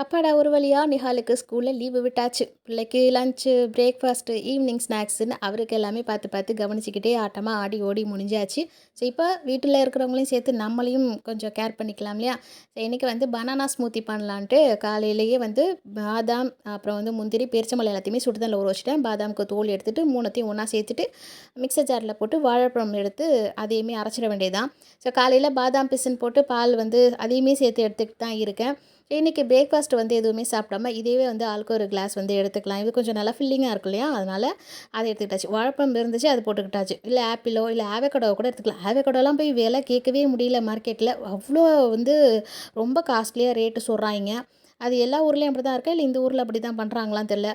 அப்பாடா! ஒரு வழியா நிஹாலுக்கு ஸ்கூல்ல லீவு விட்டாச்சு. பிள்ளைக்கு லஞ்ச்சு, பிரேக்ஃபாஸ்ட்டு, ஈவினிங் ஸ்நாக்ஸ்ன்னு அவருக்கு எல்லாமே பார்த்து பார்த்து கவனிச்சுக்கிட்டே ஆட்டமா ஆடி ஓடி முடிஞ்சாச்சு. ஸோ, இப்போ வீட்டில இருக்கிறவங்களையும் சேர்த்து நம்மளையும் கொஞ்சம் கேர் பண்ணிக்கலாம் இல்லையா? ஸோ, இன்றைக்கி வந்து பனானா ஸ்மூத்தி பண்ணலான்ட்டு காலையிலேயே வந்து பாதாம், அப்புறம் வந்து முந்திரி, பேரிச்சம்பழம் எல்லாத்தையுமே சுடு தண்ணில ஊற வச்சுட்டேன். பாதாமுக்கு தோல் எடுத்துட்டு 3த்தையும் ஒன்றா சேர்த்துட்டு மிக்ஸர் ஜாரில் போட்டு வாழைப்பழம் எடுத்து அதையுமே அரைச்சிட வேண்டியது தான். ஸோ, காலையில் பாதாம் பிசின் போட்டு பால் வந்து அதையுமே சேர்த்து எடுத்துக்கிட்டு தான் இருக்கேன். இன்றைக்கி பிரேக்ஃபாஸ்ட் வந்து எதுவுமே சாப்பிடாம இதுவே வந்து ஆளுக்கு ஒரு கிளாஸ் வந்து எடுத்துக்கலாம். இது கொஞ்சம் நல்லா ஃபில்லிங்காக இருக்கும் இல்லையா? அதனால் அதை எடுத்துக்கிட்டாச்சு. வாழைப்பழம் இருந்துச்சு, அது போட்டுக்கிட்டாச்சு. இல்லை ஆப்பிளோ இல்லை ஆவகேடோவோ கூட எடுத்துக்கலாம். ஆவகேடோலாம் போய் விலை கேட்கவே முடியல மார்க்கெட்டில். அவ்வளோ வந்து ரொம்ப காஸ்ட்லியாக ரேட்டு சொல்கிறாய்ங்க. அது எல்லா ஊர்லேயும் அப்படி தான் இருக்கா, இல்லை இந்த ஊரில் அப்படி தான் பண்ணுறாங்களான்னு தெரில.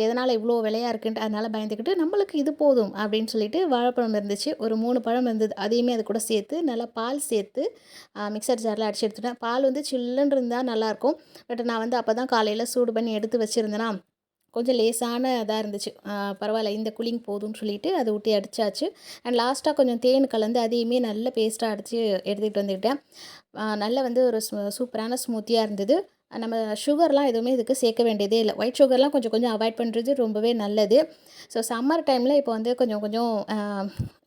எதனால் இவ்வளோ விலையாக இருக்குன்ட்டு அதனால் பயந்துக்கிட்டு நம்மளுக்கு இது போதும் அப்படின்னு சொல்லிட்டு வாழைப்பழம் இருந்துச்சு, ஒரு 3 பழம் இருந்தது, அதையுமே அது கூட சேர்த்து நல்லா பால் சேர்த்து மிக்சர் ஜாரில் அடித்து எடுத்துட்டேன். பால் வந்து சில்லுன்னு இருந்தால் நல்லாயிருக்கும். பட் நான் வந்து அப்போ தான் காலையில் சூடு பண்ணி எடுத்து வச்சுருந்தேன்னா கொஞ்சம் லேசான இதாக இருந்துச்சு. பரவாயில்ல இந்த கூலிங் போதும்னு சொல்லிட்டு அதை ஊற்றி அடித்தாச்சு. அண்ட் லாஸ்ட்டாக கொஞ்சம் தேன் கலந்து அதையுமே நல்ல பேஸ்ட்டாக அடித்து எடுத்துக்கிட்டு வந்துக்கிட்டேன். நல்ல வந்து ஒரு சூப்பரான ஸ்மூத்தியாக இருந்தது. நம்ம சுகர்லாம் எதுவுமே இதுக்கு சேர்க்க வேண்டியதே இல்லை. ஒயிட் சுகர்லாம் கொஞ்சம் கொஞ்சம் அவாய்ட் பண்ணுறது ரொம்பவே நல்லது. ஸோ சம்மர் டைமில் இப்போ வந்து கொஞ்சம் கொஞ்சம்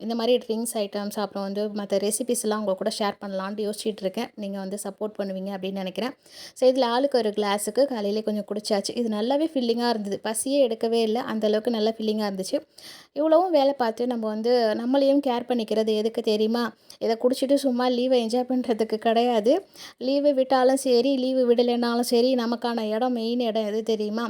இந்த மாதிரி ட்ரிங்க்ஸ் ஐட்டம்ஸ், அப்புறம் வந்து மற்ற ரெசிபீஸ்லாம் உங்கள் கூட ஷேர் பண்ணலான்ட்டு யோசிச்சுட்டு இருக்கேன். நீங்கள் வந்து சப்போர்ட் பண்ணுவீங்க அப்படின்னு நினைக்கிறேன். ஸோ இதில் ஆளுக்கு ஒரு கிளாஸுக்கு காலையிலே கொஞ்சம் குடிச்சாச்சு. இது நல்லாவே ஃபில்லிங்காக இருந்தது. பசியே எடுக்கவே இல்லை. அந்தளவுக்கு நல்லா ஃபில்லிங்காக இருந்துச்சு. இவ்வளவும் வேலை பார்த்து நம்ம வந்து நம்மளையும் கேர் பண்ணிக்கிறது எதுக்கு தெரியுமா? இதை குடிச்சிட்டு சும்மா லீவை என்ஜாய் பண்ணுறதுக்கு கிடையாது. லீவு விட்டாலும் சரி, லீவு விடலைனாலும் சரி, நமக்கான இடம், மெயின் இடம் எது தெரியுமா?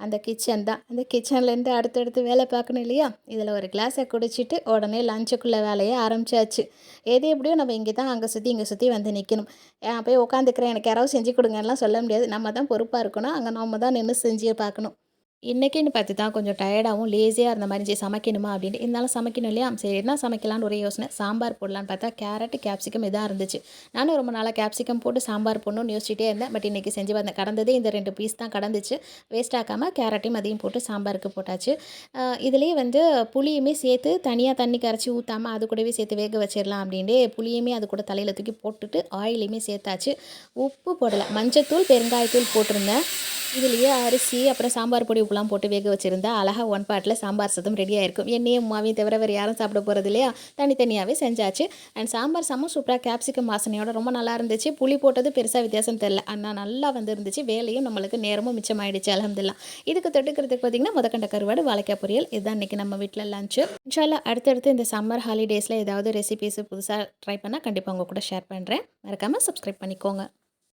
அந்த கிச்சன் தான். அந்த கிச்சன்லேருந்து அடுத்தடுத்து வேலை பார்க்கணும் இல்லையா? இதில் ஒரு கிளாஸை குடிச்சிட்டு உடனே லஞ்சுக்குள்ளே வேலையை ஆரம்பிச்சாச்சு. எது எப்படியோ நம்ம இங்கே தான் அங்கே சுற்றி இங்கே சுற்றி வந்து நிற்கணும். போய் உட்காந்துக்கிறேன், எனக்கு யாராவது செஞ்சு கொடுங்கலாம் சொல்ல முடியாது. நம்ம தான் பொறுப்பாக இருக்கணும். அங்கே நம்ம தான் நின்று செஞ்சே பார்க்கணும். இன்றைக்கின்னு பார்த்து தான் கொஞ்சம் டயர்டாகவும் லேசியாக இருந்த மாதிரி இருந்துச்சு. சமைக்கணுமா அப்படின்ட்டு. இருந்தாலும் சமைக்கணும் இல்லையா? சரி என்ன சமைக்கலான்னு ஒரே யோசனை. சாம்பார் போடலான்னு பார்த்தா கேரட், கேப்சிகம் இதாக இருந்துச்சு. நானும் ரொம்ப நாளாக கேப்சிகம் போட்டு சாம்பார் போடணும்னு யோசிச்சுட்டே இருந்தேன். பட் இன்றைக்கி செஞ்சு வந்தேன். கடந்ததே இந்த 2 பீஸ் தான் கடந்துச்சு. வேஸ்ட் ஆக்காமல் கேரட்டையும் அதையும் போட்டு சாம்பாருக்கு போட்டாச்சு. இதுலேயே வந்து புளியுமே சேர்த்து தனியாக தண்ணி கரைச்சி ஊற்றாமல் அது கூடவே சேர்த்து வேக வச்சிடலாம் அப்படின்ட்டு புளியுமே அது கூட தலையில் தூக்கி போட்டுட்டு ஆயிலையுமே சேர்த்தாச்சு. உப்பு போடலை, மஞ்சத்தூள், பெருங்காயத்தூள் போட்டிருந்தேன். இதுலேயே அரிசி, அப்புறம் சாம்பார் பொடி, உப்புலாம் போட்டு வேக வச்சுருந்தா அழகாக ஒன் பாட்டில் சாம்பார் சாதம் ரெடியாக இருக்கும். என்னையும் உமாவையும் தவிர வேறு யாரும் சாப்பிட போகிறது இல்லையா? தனித்தனியாகவே செஞ்சாச்சு. அண்ட் சாம்பார் செம்ம சூப்பராக கேப்சிகம் வாசனையோட ரொம்ப நல்லா இருந்துச்சு. புளி போட்டது பெருசாக வித்தியாசம் தெரில. ஆனால் நல்லா வந்துருந்துச்சு. வேலையும் நம்மளுக்கு நேரமும் மிச்சமாயிடுச்சு அல்ஹம்துலில்லாஹ். இதுக்கு தொட்டுக்கிறதுக்கு பார்த்திங்கன்னா முதக்கண்ட கருவாடு, வாழைக்காய் பொரியல். இதுதான் இன்றைக்கி நம்ம வீட்டில் லஞ்சு. இன்ஷா அல்லாஹ் அடுத்தடுத்து இந்த சம்மர் ஹாலிடேஸில் ஏதாவது ரெசிபீஸ் புதுசாக ட்ரை பண்ணால் கண்டிப்பாக உங்கள் கூட ஷேர் பண்ணுறேன். மறக்காமல் சப்ஸ்கிரைப் பண்ணிக்கோங்க.